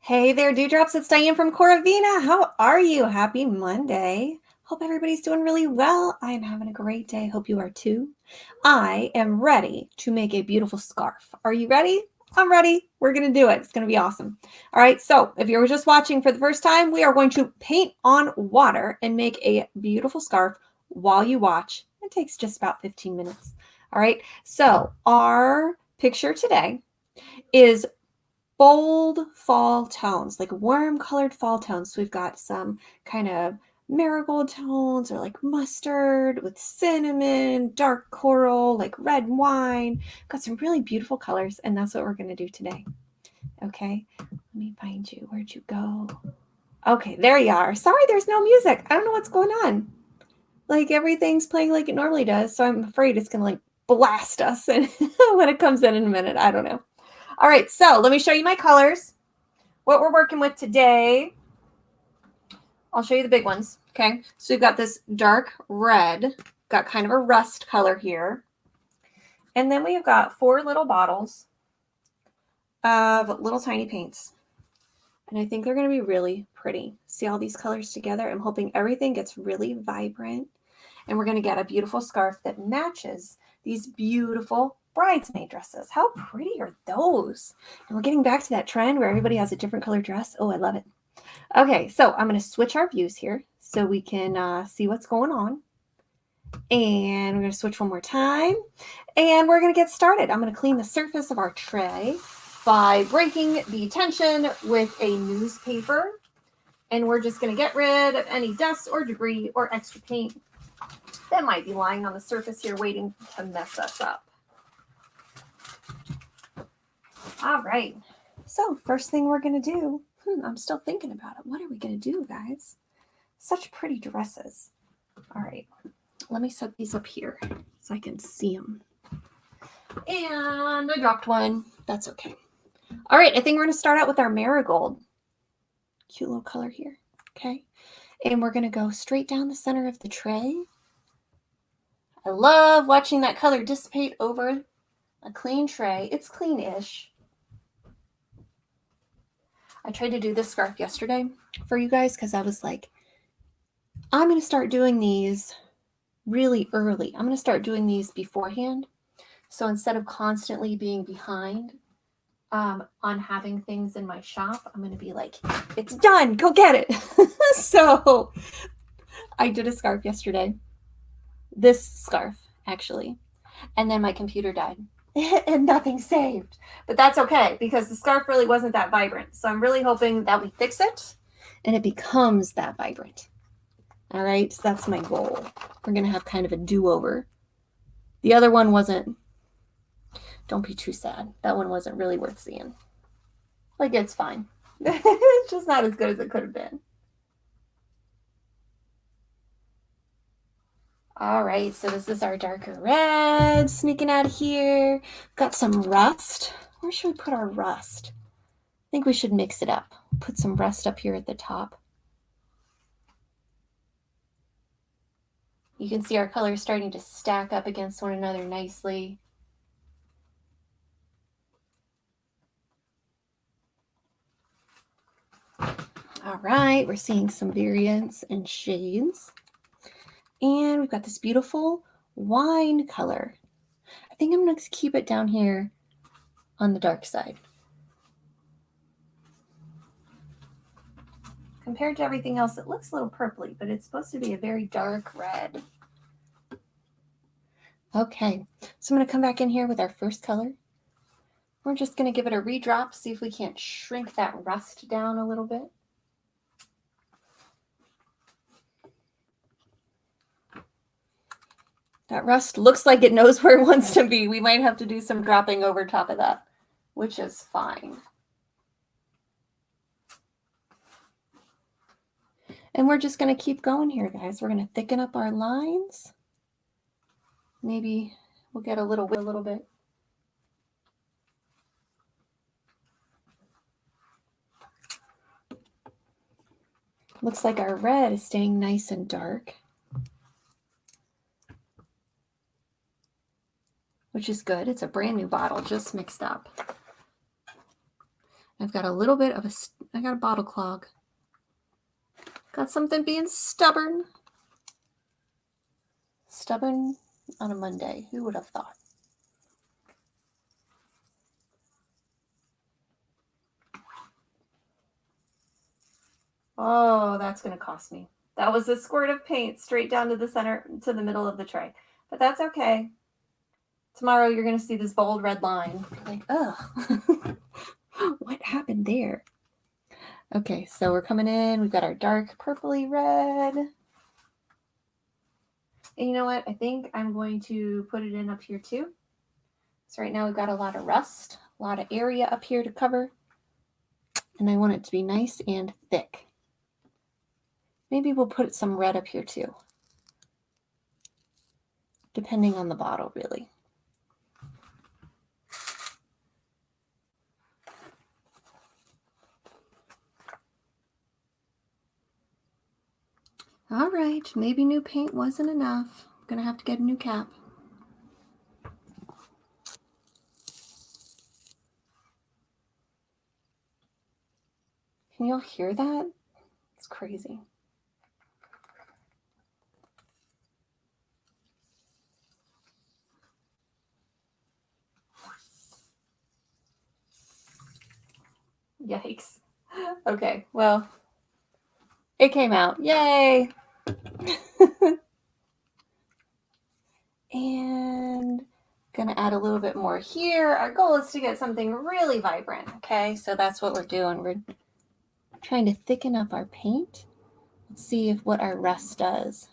Hey there, Dewdrops. It's Diane from CoraVina. How are you? Happy Monday. Hope everybody's doing really well. I am having a great day. Hope you are too. I am ready to make a beautiful scarf. Are you ready? I'm ready. We're going to do it. It's going to be awesome. All right. So if you're just watching for the first time, we are going to paint on water and make a beautiful scarf while you watch. It takes just about 15 minutes. All right. So our picture today is bold fall tones, like warm colored fall tones. So we've got some kind of marigold tones or like mustard with cinnamon, dark coral, like red wine. Got some really beautiful colors, and that's what we're going to do today. Okay, let me find you. Where'd you go? Okay, there you are. Sorry, there's no music. I don't know what's going on. Like everything's playing like it normally does, so I'm afraid it's going to like blast us and when it comes in a minute. I don't know. All right, so let me show you my colors. What we're working with today, I'll show you the big ones, okay? So we've got this dark red, got kind of a rust color here. And then we've got 4 little bottles of little tiny paints. And I think they're going to be really pretty. See all these colors together? I'm hoping everything gets really vibrant. And we're going to get a beautiful scarf that matches these beautiful bridesmaid dresses. How pretty are those? And we're getting back to that trend where everybody has a different color dress. Oh, I love it. Okay, so I'm going to switch our views here so we can see what's going on. And we're going to switch one more time. And we're going to get started. I'm going to clean the surface of our tray by breaking the tension with a newspaper. And we're just going to get rid of any dust or debris or extra paint that might be lying on the surface here waiting to mess us up. All right. So first thing we're going to do, I'm still thinking about it. What are we going to do, guys? Such pretty dresses. All right. Let me set these up here so I can see them. And I dropped one. That's okay. All right. I think we're going to start out with our marigold. Cute little color here. Okay. And we're going to go straight down the center of the tray. I love watching that color dissipate over a clean tray. It's clean-ish. I tried to do this scarf yesterday for you guys because I was like, I'm going to start doing these really early. I'm going to start doing these beforehand. So instead of constantly being behind on having things in my shop, I'm going to be like, it's done. Go get it. So I did a scarf yesterday. This scarf, actually. And then my computer died. And nothing saved. But that's okay because the scarf really wasn't that vibrant. So I'm really hoping that we fix it and it becomes that vibrant. All right, so that's my goal. We're going to have kind of a do-over. The other one wasn't, don't be too sad. That one wasn't really worth seeing. Like, it's fine. It's just not as good as it could have been. All right, so this is our darker red sneaking out of here. Got some rust. Where should we put our rust? I think we should mix it up. Put some rust up here at the top. You can see our colors starting to stack up against one another nicely. All right, we're seeing some variants and shades. And we've got this beautiful wine color. I think I'm going to keep it down here on the dark side. Compared to everything else, it looks a little purpley, but it's supposed to be a very dark red. Okay, so I'm going to come back in here with our first color. We're just going to give it a redrop, see if we can't shrink that rust down a little bit. That rust looks like it knows where it wants to be. We might have to do some dropping over top of that, which is fine. And we're just going to keep going here, guys. We're going to thicken up our lines. Maybe we'll get a little bit. Looks like our red is staying nice and dark, which is good. It's a brand new bottle, just mixed up. I've got a little bit of I got a bottle clog. Got something being stubborn. Stubborn on a Monday. Who would have thought? Oh, that's going to cost me. That was a squirt of paint straight down to the center, to the middle of the tray. But that's okay. Tomorrow you're going to see this bold red line. Like, ugh. What happened there? Okay, so we're coming in. We've got our dark purpley red. And you know what? I think I'm going to put it in up here too. So right now we've got a lot of rust, a lot of area up here to cover. And I want it to be nice and thick. Maybe we'll put some red up here too. Depending on the bottle, really. All right, maybe new paint wasn't enough. I'm gonna have to get a new cap. Can y'all hear that? It's crazy. Yikes. Okay, well, it came out. Yay! And gonna add a little bit more here. Our goal is to get something really vibrant, okay? So that's what we're doing. We're trying to thicken up our paint. Let's see what our rust does.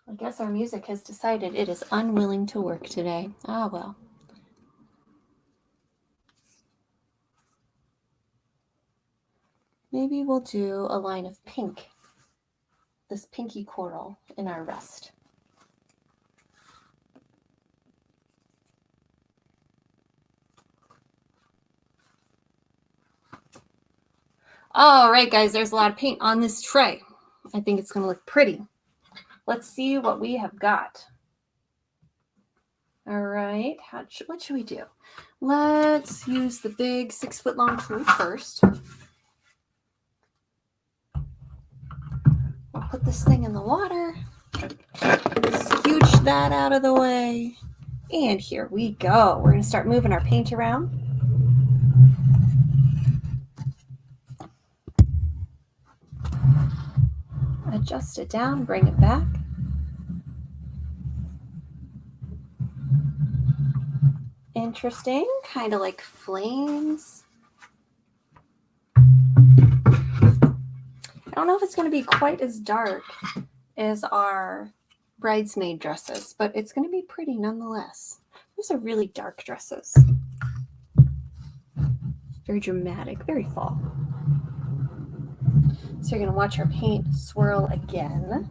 I guess our music has decided it is unwilling to work today. Ah, well. Maybe we'll do a line of pink, this pinky coral in our rust. All right, guys, there's a lot of paint on this tray. I think it's going to look pretty. Let's see what we have got. All right, what should we do? Let's use the big 6-foot-long tool first. We'll put this thing in the water. Scooch that out of the way. And here we go. We're going to start moving our paint around. Adjust it down, bring it back. Interesting, kind of like flames. I don't know if it's going to be quite as dark as our bridesmaid dresses, but it's going to be pretty nonetheless. Those are really dark dresses. Very dramatic, very fall. So you're going to watch our paint swirl again.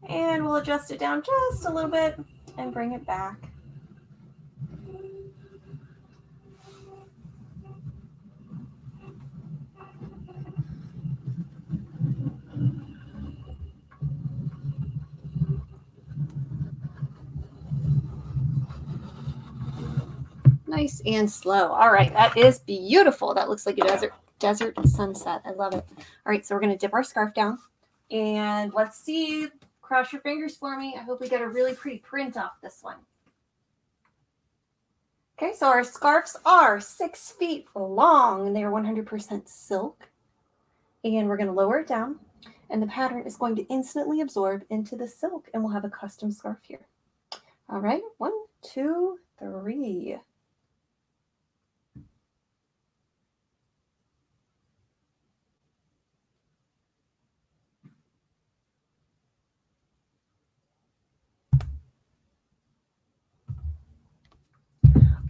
And we'll adjust it down just a little bit and bring it back. Nice and slow. All right, that is beautiful. That looks like a desert sunset. I love it. All right, so we're going to dip our scarf down. And let's see. Cross your fingers for me. I hope we get a really pretty print off this one. Okay, so our scarves are 6 feet long, and they are 100% silk. And we're going to lower it down, and the pattern is going to instantly absorb into the silk, and we'll have a custom scarf here. All right, 1, 2, 3.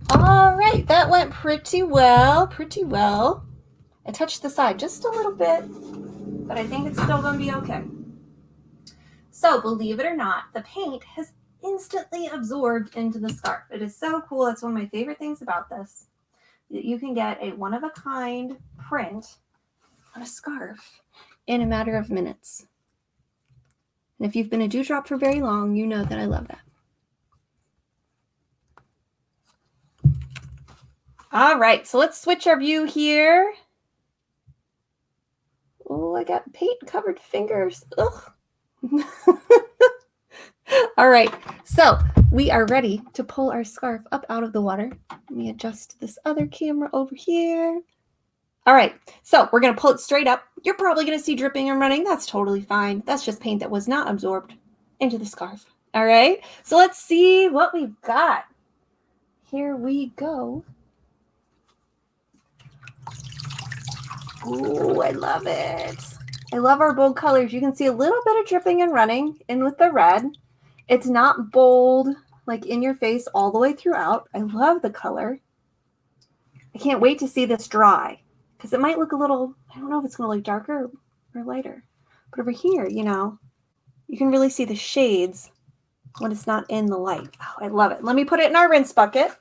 All right, that went pretty well, I touched the side just a little bit, but I think it's still going to be okay. So believe it or not, the paint has instantly absorbed into the scarf. It is so cool. That's one of my favorite things about this. You can get a one-of-a-kind print on a scarf in a matter of minutes. And if you've been a dewdrop for very long, you know that I love that. All right, so let's switch our view here. Oh, I got paint-covered fingers. Ugh. All right, so we are ready to pull our scarf up out of the water. Let me adjust this other camera over here. All right, so we're gonna pull it straight up. You're probably gonna see dripping and running. That's totally fine. That's just paint that was not absorbed into the scarf. All right, so let's see what we've got. Here we go. Ooh, I love it. I love our bold colors. You can see a little bit of dripping and running in with the red. It's not bold, like in your face all the way throughout. I love the color. I can't wait to see this dry because it might look a little, I don't know if it's going to look darker or lighter. But over here, you know, you can really see the shades when it's not in the light. Oh, I love it. Let me put it in our rinse bucket.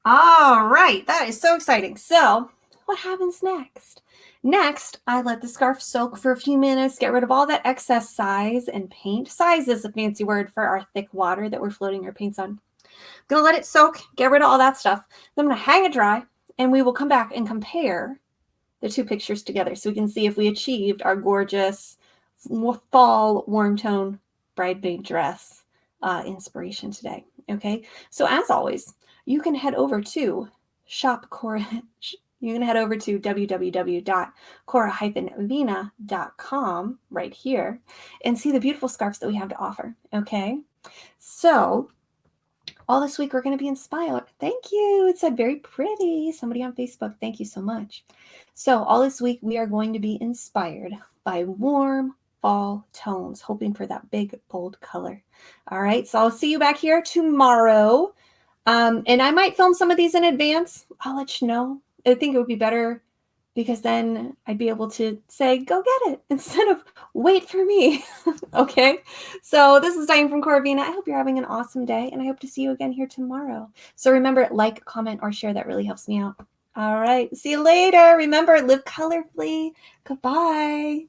All right, that is so exciting. So what happens next? Next, I let the scarf soak for a few minutes, get rid of all that excess size and paint. Size is a fancy word for our thick water that we're floating our paints on. I'm gonna let it soak, get rid of all that stuff. Then I'm gonna hang it dry, and we will come back and compare the two pictures together so we can see if we achieved our gorgeous fall warm tone bridesmaid dress inspiration today. Okay, so as always, you can head over to shop Cora. You can head over to www.cora-vina.com right here and see the beautiful scarves that we have to offer. Okay, so all this week we're going to be inspired. Thank you. It said very pretty. Somebody on Facebook. Thank you so much. So all this week we are going to be inspired by warm fall tones, hoping for that big, bold color. All right. So I'll see you back here tomorrow. And I might film some of these in advance. I'll let you know. I think it would be better because then I'd be able to say, go get it instead of wait for me. Okay. So this is Diane from CoraVina. I hope you're having an awesome day and I hope to see you again here tomorrow. So remember, like, comment, or share. That really helps me out. All right. See you later. Remember, live colorfully. Goodbye.